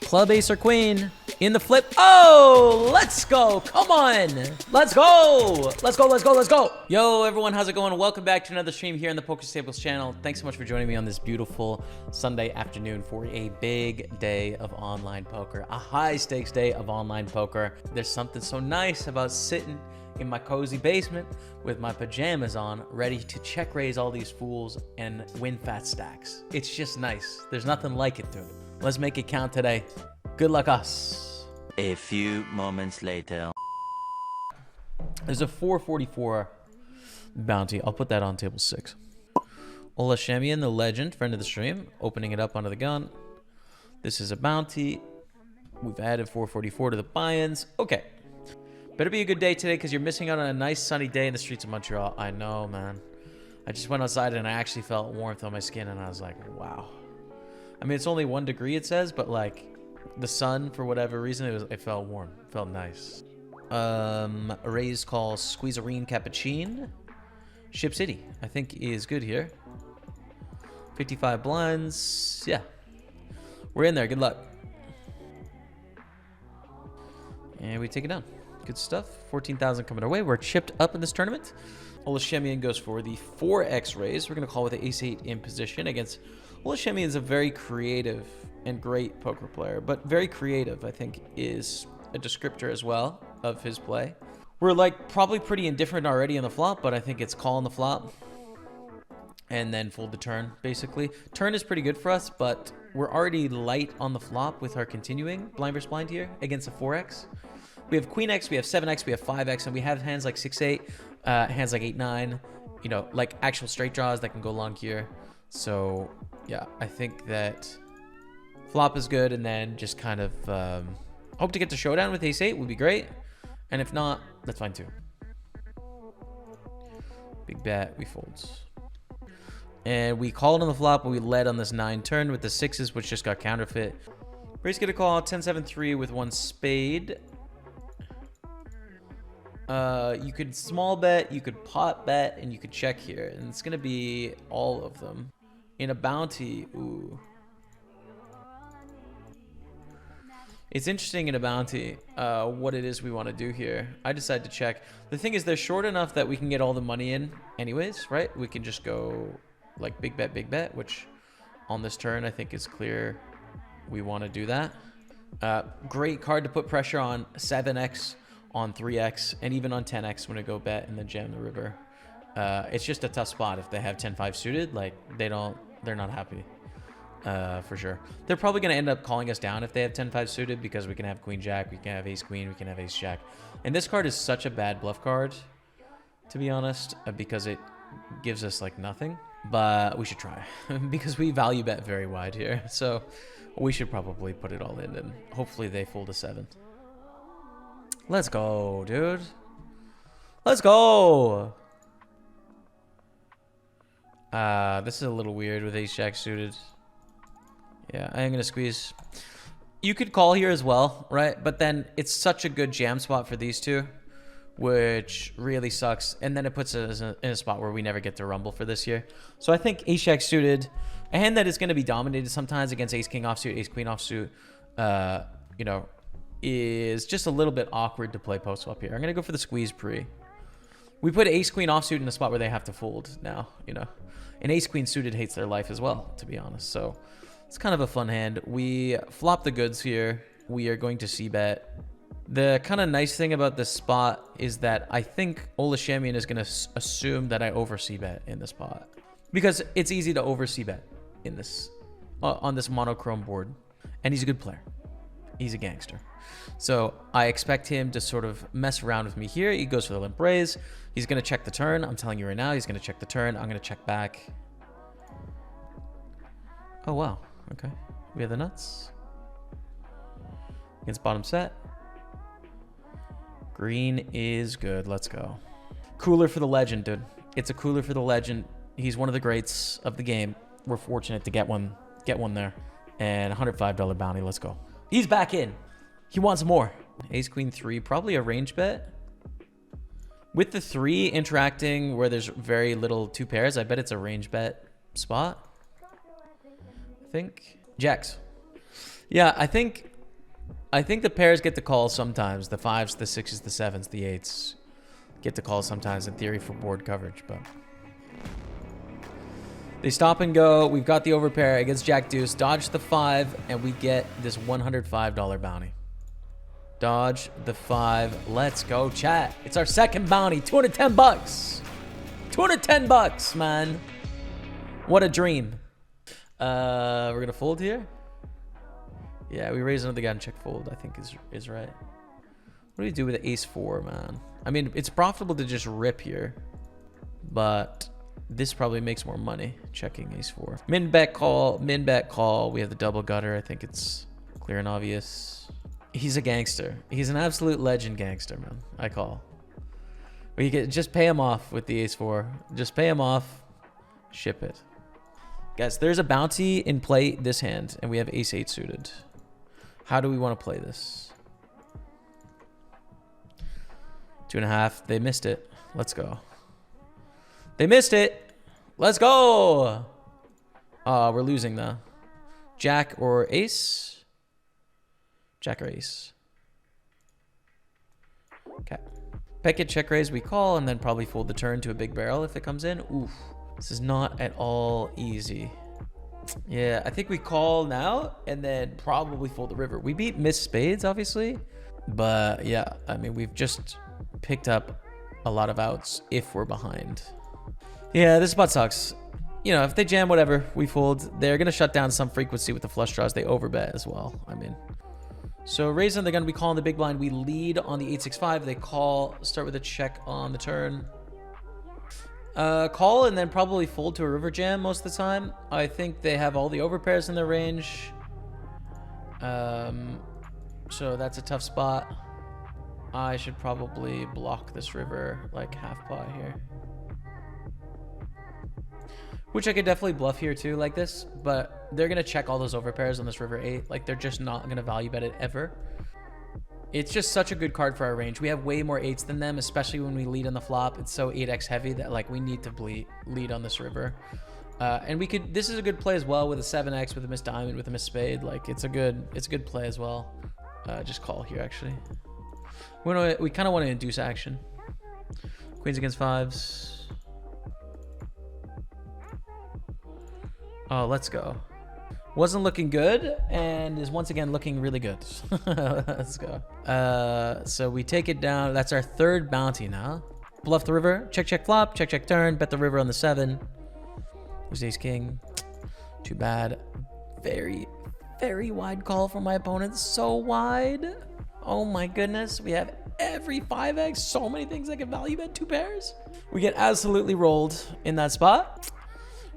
Club ace or queen in the flip. Oh, let's go. Come on. Let's go. Let's go. Let's go. Let's go. Yo, everyone. How's it going? Welcome back to another stream here on the Pokerstaples channel. Thanks so much for joining me on this beautiful Sunday afternoon for a big day of online poker, a high stakes day of online poker. There's something so nice about sitting in my cozy basement with my pajamas on, ready to check raise all these fools and win fat stacks. It's just nice. There's nothing like it, dude. Let's make it count today. Good luck us. A few moments later. There's a 444 bounty. I'll put that on table 6. Ola Shemian, the legend, friend of the stream, opening it up onto the gun. This is a bounty. We've added 444 to the buy-ins. Okay. Better be a good day today because you're missing out on a nice sunny day in the streets of Montreal. I know, man. I just went outside and I actually felt warmth on my skin and I was like, wow. I mean, it's only 1 degree, it says, but like the sun, for whatever reason, it felt warm. It felt nice. Raise call Squeezerine Cappuccine. Ship City, I think, is good here. 55 blinds. Yeah. We're in there. Good luck. And we take it down. Good stuff. 14,000 coming our way. We're chipped up in this tournament. Olashemian goes for the 4x raise. We're going to call with the ace-8 in position against... Olashemian is a very creative and great poker player, but very creative, I think, is a descriptor as well of his play. We're like probably pretty indifferent already on the flop, but I think it's call on the flop and then fold the turn, basically. Turn is pretty good for us, but we're already light on the flop with our continuing blind versus blind here against a 4x. We have queen x, we have 7x, we have 5x, and we have hands like 6-8, hands like 8-9, you know, like actual straight draws that can go long here. So yeah, I think that flop is good, and then just kind of hope to get the showdown with ace-8 would be great, and if not, that's fine too. Big bet, we fold. And we called on the flop, but we led on this 9 turn with the 6s, which just got counterfeit. Raise get a call 10-7-3 with 1 spade. You could small bet, you could pot bet, and you could check here, and it's gonna be all of them. In a bounty, ooh. It's interesting in a bounty, what it is we want to do here. I decided to check. The thing is, they're short enough that we can get all the money in anyways, right? We can just go like big bet, which on this turn I think is clear we want to do that. Great card to put pressure on 7x, on 3x, and even on 10x when I go bet and then jam the river. It's just a tough spot if they have 10-5 suited. Like they're not happy, for sure. They're probably going to end up calling us down if they have 10-5 suited because we can have queen jack, we can have ace queen, we can have ace jack. And this card is such a bad bluff card, to be honest, because it gives us like nothing. But we should try because we value bet very wide here. So we should probably put it all in and hopefully they fold a 7. Let's go, dude. Let's go. This is a little weird with ace jack suited. Yeah, I am gonna squeeze. You could call here as well, right? But then it's such a good jam spot for these two, which really sucks. And then it puts us in a spot where we never get to rumble for this year. So I think ace jack suited, a hand that is going to be dominated sometimes against ace king offsuit, ace queen offsuit, you know, is just a little bit awkward to play post swap here. I'm going to go for the squeeze pre. We put ace queen offsuit in a spot where they have to fold now, you know. And ace queen suited hates their life as well, to be honest. So it's kind of a fun hand. We flop the goods here. We are going to c-bet. The kind of nice thing about this spot is that I think Olashemian is going to assume that I over c-bet in this spot. Because it's easy to over c-bet in this, on this monochrome board. And he's a good player. He's a gangster. So I expect him to sort of mess around with me here. He goes for the limp raise. He's going to check the turn. I'm telling you right now, he's going to check the turn. I'm going to check back. Oh, wow. Okay. We have the nuts. Against bottom set. Green is good. Let's go. Cooler for the legend, dude. It's a cooler for the legend. He's one of the greats of the game. We're fortunate to get one there. And $105 bounty. Let's go. He's back in. He wants more. Ace queen 3, probably a range bet. With the 3 interacting where there's very little 2 pairs, I bet it's a range bet spot. I think. Jacks. Yeah, I think I think the pairs get to call sometimes. The 5s, the 6s, the 7s, the 8s get to call sometimes in theory for board coverage, but they stop and go. We've got the overpair against Jack Deuce. Dodge the 5, and we get this $105 bounty. Dodge the 5. Let's go, chat. It's our second bounty. 210 bucks. 210 bucks, man. What a dream. We're going to fold here. Yeah, we raise another gun, check fold, I think is right. What do we do with the ace 4, man? I mean, it's profitable to just rip here, but this probably makes more money checking ace 4. Min bet call, min bet call. We have the double gutter. I think it's clear and obvious. He's a gangster. He's an absolute legend gangster, man. I call. We can just pay him off with the ace 4. Just pay him off. Ship it. Guys, there's a bounty in play this hand, and we have ace 8 suited. How do we want to play this? 2.5. They missed it. Let's go. They missed it. Let's go. We're losing though. Jack or ace? Jack or ace. Okay. Peck it, check raise, we call, and then probably fold the turn to a big barrel if it comes in. Oof. This is not at all easy. Yeah, I think we call now and then probably fold the river. We beat Miss Spades, obviously. But yeah, I mean, we've just picked up a lot of outs if we're behind. Yeah, this spot sucks. You know, if they jam, whatever, we fold. They're going to shut down some frequency with the flush draws. They overbet as well. I mean, so raising the gun, we call in the big blind. We lead on the 8-6-5. They call, start with a check on the turn. Call and then probably fold to a river jam most of the time. I think they have all the overpairs in their range. So that's a tough spot. I should probably block this river like half pot here. Which I could definitely bluff here too like this, but they're going to check all those overpairs on this river 8. Like they're just not going to value bet it ever. It's just such a good card for our range. We have way more 8s than them, especially when we lead on the flop. It's so 8x heavy that like we need to lead on this river. And we could, this is a good play as well with a 7x, with a missed diamond, with a missed spade. Like it's a good play as well. Just call here actually. We kind of want to induce action. Queens against 5s. Oh, let's go. Wasn't looking good and is once again looking really good. Let's go. So we take it down. That's our third bounty now. Bluff the river. Check, check, flop. Check, check, turn. Bet the river on the 7. There's ace king. Too bad. Very, very wide call from my opponent. So wide. Oh my goodness. We have every 5x. So many things I can value bet 2 pairs. We get absolutely rolled in that spot.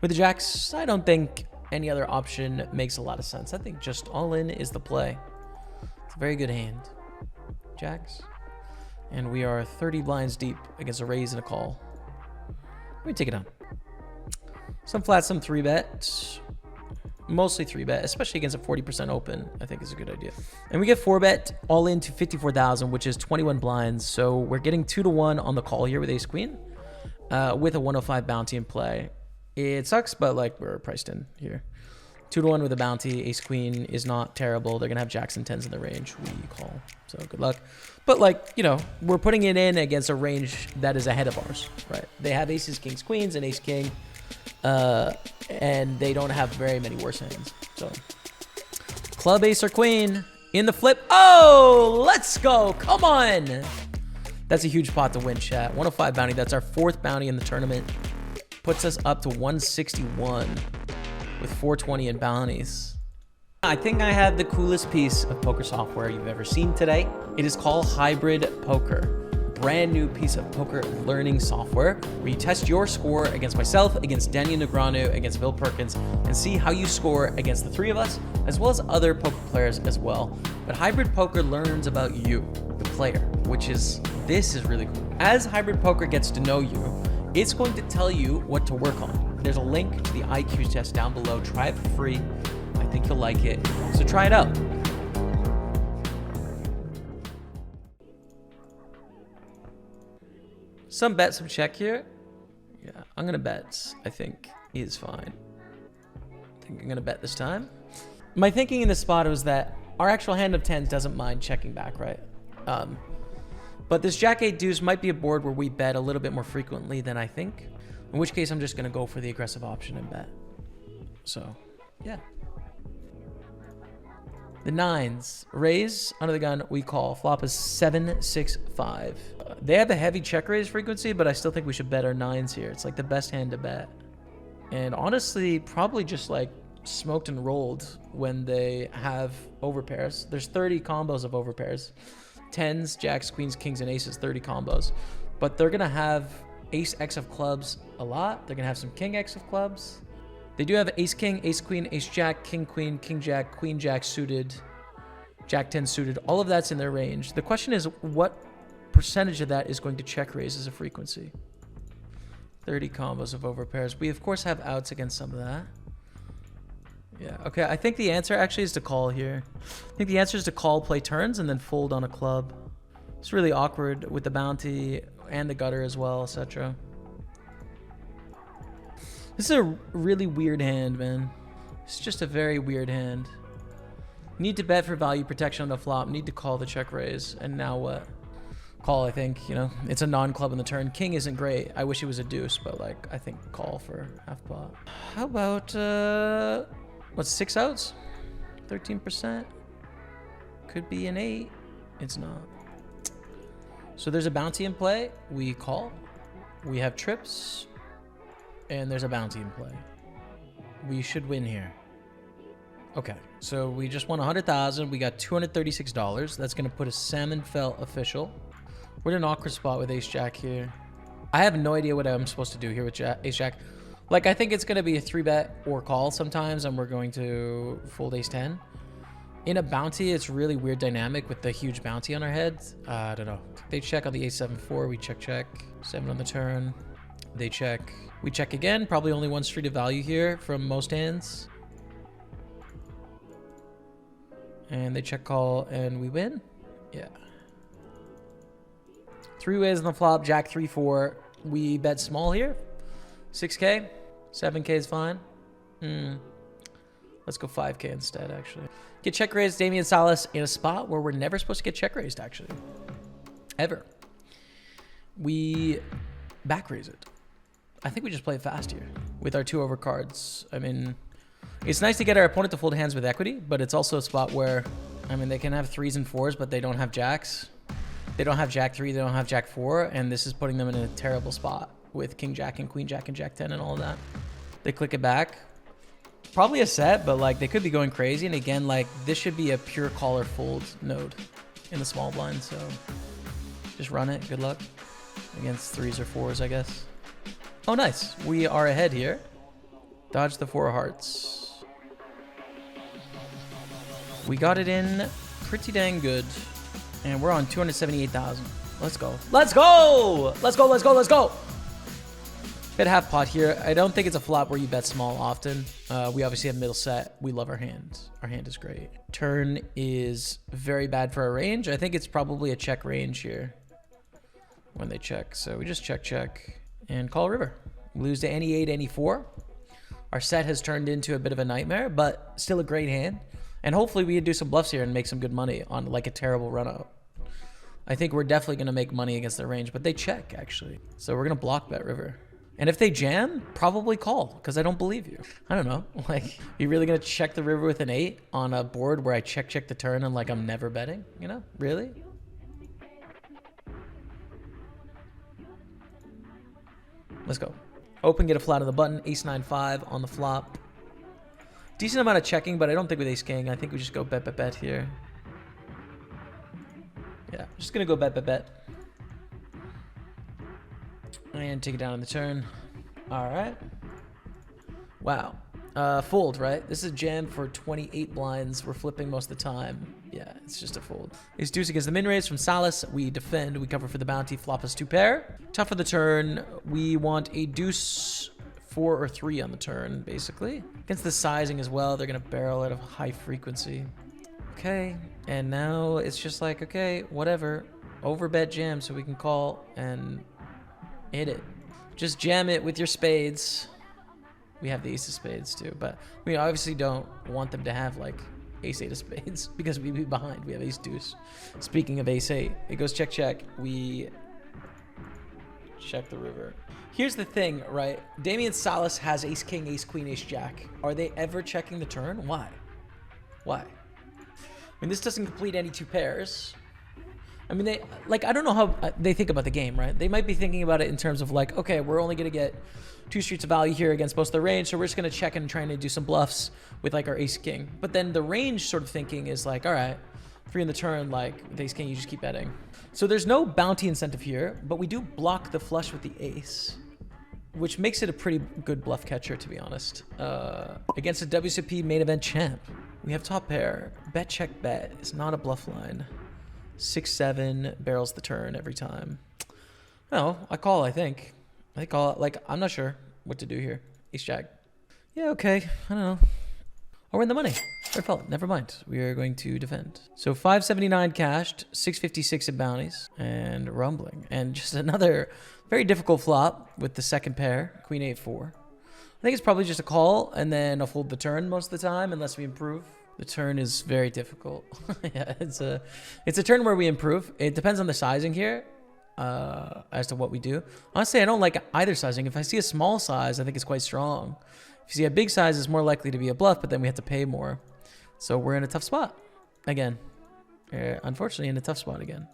With the jacks, I don't think any other option makes a lot of sense. I think just all in is the play. It's a very good hand. Jacks. And we are 30 blinds deep against a raise and a call. Let me take it down. Some flat, some 3-bet. Mostly 3-bet, especially against a 40% open, I think is a good idea. And we get 4-bet all in to 54,000, which is 21 blinds. So we're getting 2-1 on the call here with ace queen, with a 105 bounty in play. It sucks, but like we're priced in here. 2-1 with a bounty. Ace queen is not terrible. They're gonna have jacks and 10s in the range. We call, so good luck. But like, you know, we're putting it in against a range that is ahead of ours, right? They have aces, kings, queens, and ace king, and they don't have very many worse hands. So club, ace, or queen in the flip. Oh, let's go! Come on! That's a huge pot to win, chat. 105 bounty. That's our 4th bounty in the tournament. Puts us up to 161 with 420 in bounties. I think I have the coolest piece of poker software you've ever seen today. It is called Hybrid Poker. Brand new piece of poker learning software where you test your score against myself, against Daniel Negreanu, against Bill Perkins, and see how you score against the 3 of us, as well as other poker players as well. But Hybrid Poker learns about you, the player, this is really cool. As Hybrid Poker gets to know you, it's going to tell you what to work on. There's a link to the IQ test down below. Try it for free. I think you'll like it. So try it out. Some bet, some check here. Yeah, I'm going to bet. I think is fine. I think I'm going to bet this time. My thinking in this spot was that our actual hand of tens doesn't mind checking back, right? But this Jack 8 deuce might be a board where we bet a little bit more frequently than I think. In which case, I'm just going to go for the aggressive option and bet. So, yeah. The nines. Raise, under the gun, we call. Flop is 7-6-5. They have a heavy check raise frequency, but I still think we should bet our nines here. It's like the best hand to bet. And honestly, probably just like smoked and rolled when they have overpairs. There's 30 combos of overpairs. Tens, jacks, queens, kings, and aces, 30 combos. But they're going to have ace X of clubs a lot. They're going to have some king X of clubs. They do have ace king, ace queen, ace jack, king queen, king jack, queen jack suited, jack 10 suited. All of that's in their range. The question is, what percentage of that is going to check raise as a frequency? 30 combos of overpairs. We, of course, have outs against some of that. Yeah, okay, I think the answer actually is to call here. I think the answer is to call, play turns, and then fold on a club. It's really awkward with the bounty and the gutter as well, etc. This is a really weird hand, man. It's just a very weird hand. Need to bet for value protection on the flop. Need to call the check raise. And now what? Call, I think, you know. It's a non-club in the turn. King isn't great. I wish it was a deuce, but, like, I think call for half pot. How about, what's 6 outs? 13%. Could be an 8. It's not. So there's a bounty in play. We call. We have trips. And there's a bounty in play. We should win here. Okay. So we just won 100,000. We got $236. That's going to put a salmon fell official. We're in an awkward spot with ace jack here. I have no idea what I'm supposed to do here with ace jack. Like, I think it's going to be a 3-bet or call sometimes, and we're going to fold ace 10. In a bounty, it's really weird dynamic with the huge bounty on our heads. I don't know. They check on the ace 7-4. We check, check. 7 on the turn. They check. We check again. Probably only one street of value here from most hands. And they check call, and we win. Yeah. 3 ways on the flop. Jack 3-4. We bet small here. 6K. 7K is fine. Let's go 5K instead, actually. Get check raised, Damian Salas, in a spot where we're never supposed to get check raised, actually. Ever. We back raise it. I think we just play it fast here with our 2 over cards. I mean, it's nice to get our opponent to fold hands with equity, but it's also a spot where, I mean, they can have 3s and 4s, but they don't have jacks. They don't have jack 3, they don't have jack 4, and this is putting them in a terrible spot with king jack and queen jack and jack 10 and all of that. They click it back. Probably a set, but like they could be going crazy. And again, like this should be a pure call or fold node in the small blind. So just run it. Good luck against 3s or 4s, I guess. Oh, nice. We are ahead here. Dodge the 4 of hearts. We got it in pretty dang good. And we're on 278,000. Let's go. Let's go. Let's go. Let's go. Let's go. Bet half pot here. I don't think it's a flop where you bet small often. We obviously have middle set. We love our hand. Our hand is great. Turn is very bad for our range. I think it's probably a check range here when they check. So we just check, check, and call river. We lose to any 8, any 4. Our set has turned into a bit of a nightmare, but still a great hand. And hopefully we can do some bluffs here and make some good money on like a terrible run out. I think we're definitely going to make money against their range, but they check actually. So we're going to block bet river. And if they jam, probably call, because I don't believe you. I don't know. Like, you really going to check the river with an 8 on a board where I check the turn and, like, I'm never betting? You know? Really? Let's go. Open, get a flat on the button. Ace 9-5 on the flop. Decent amount of checking, but I don't think with ace king. I think we just go bet, bet, bet here. Yeah, just going to go bet, bet, bet. And take it down on the turn. All right. Wow. Fold, right? This is a jam for 28 blinds. We're flipping most of the time. Yeah, it's just a fold. Ace deuce against the min raise from Salas. We defend. We cover for the bounty. Flop us 2 pair. Tough for the turn. We want a deuce 4 or 3 on the turn, basically. Against the sizing as well. They're going to barrel at a high frequency. Okay. And now it's just like, okay, whatever. Overbet jam so we can call and hit it. Just jam it with your spades. We have the ace of spades too, but we obviously don't want them to have like ace-8 of spades because we'd be behind. We have ace-deuce. Speaking of ace-8, it goes check, check. We check the river. Here's the thing, right? Damian Salas has ace-king, ace-queen, ace-jack. Are they ever checking the turn? Why? Why? I mean, this doesn't complete any two pairs. I mean, they, like, I don't know how they think about the game, right? They might be thinking about it in terms of like, okay, we're only going to get 2 streets of value here against most of the range, so we're just going to check and trying to do some bluffs with like our ace-king. But then the range sort of thinking is like, all right, 3 in the turn, like with ace-king, you just keep betting. So there's no bounty incentive here, but we do block the flush with the ace, which makes it a pretty good bluff catcher, to be honest. Against a WCP main event champ, we have top pair. Bet, check, bet. It's not a bluff line. 6-7 barrels the turn every time. No, I call, I think. I call it. Like, I'm not sure what to do here. Ace jack. Yeah, okay. I don't know. Oh, we're in the money. Fair fella. Never mind. We are going to defend. So 579 cashed, 656 in bounties, and rumbling. And just another very difficult flop with the second pair, Queen 8-4. I think it's probably just a call, and then I'll fold the turn most of the time, unless we improve. The turn is very difficult. Yeah, it's a turn where we improve. It depends on the sizing here as to what we do. Honestly, I don't like either sizing. If I see a small size, I think it's quite strong. If you see a big size, it's more likely to be a bluff, but then we have to pay more. So we're in a tough spot again. Unfortunately, in a tough spot again.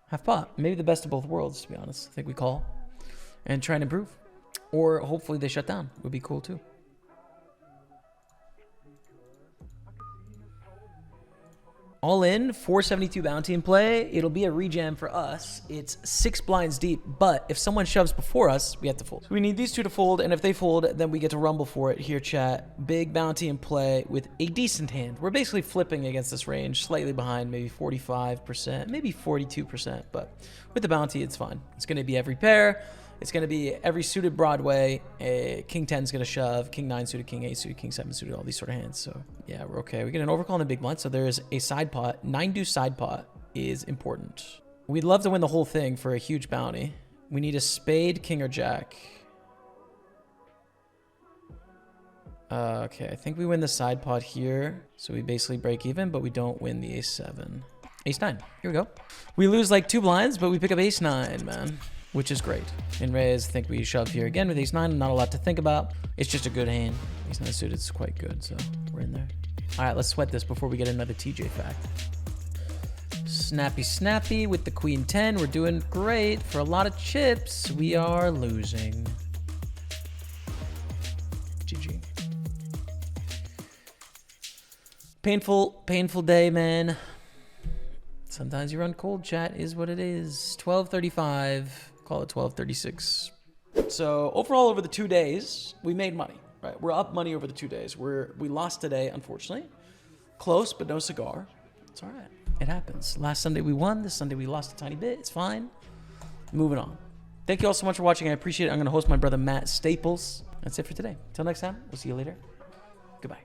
Half pot. Maybe the best of both worlds, to be honest. I think we call and try and improve. Or hopefully they shut down. Would be cool too. All in, 472 bounty in play. It'll be a rejam for us. It's 6 blinds deep, but if someone shoves before us, we have to fold. So we need these two to fold, and if they fold, then we get to rumble for it here, chat. Big bounty in play with a decent hand. We're basically flipping against this range, slightly behind, maybe 45%, maybe 42%, but with the bounty, it's fine. It's going to be every pair. It's going to be every suited Broadway. King 10 is going to shove. King 9 suited, King 8 suited, King 7 suited, all these sort of hands. So, yeah, we're okay. We get an overcall in the big blind. So there is a side pot. 9-deuce side pot is important. We'd love to win the whole thing for a huge bounty. We need a spade, king, or jack. Okay, I think we win the side pot here. So we basically break even, but we don't win the ace-7. Ace-9. Here we go. We lose like 2 blinds, but we pick up ace-9, man. Which is great. In raise, I think we shove here again with ace-9. Not a lot to think about. It's just a good hand. Ace-9 suited is quite good, so we're in there. All right, let's sweat this before we get another TJ fact. Snappy, snappy with the queen 10. We're doing great. For a lot of chips, we are losing. GG. Painful, painful day, man. Sometimes you run cold, chat is what it is. 12:35. Call it 12:36. So overall, over the 2 days, we made money. Right, we're up money over the 2 days. We lost today, unfortunately. Close, but no cigar. It's all right. It happens. Last Sunday we won. This Sunday we lost a tiny bit. It's fine. Moving on. Thank you all so much for watching. I appreciate it. I'm going to host my brother Matt Staples. That's it for today. Until next time, we'll see you later. Goodbye.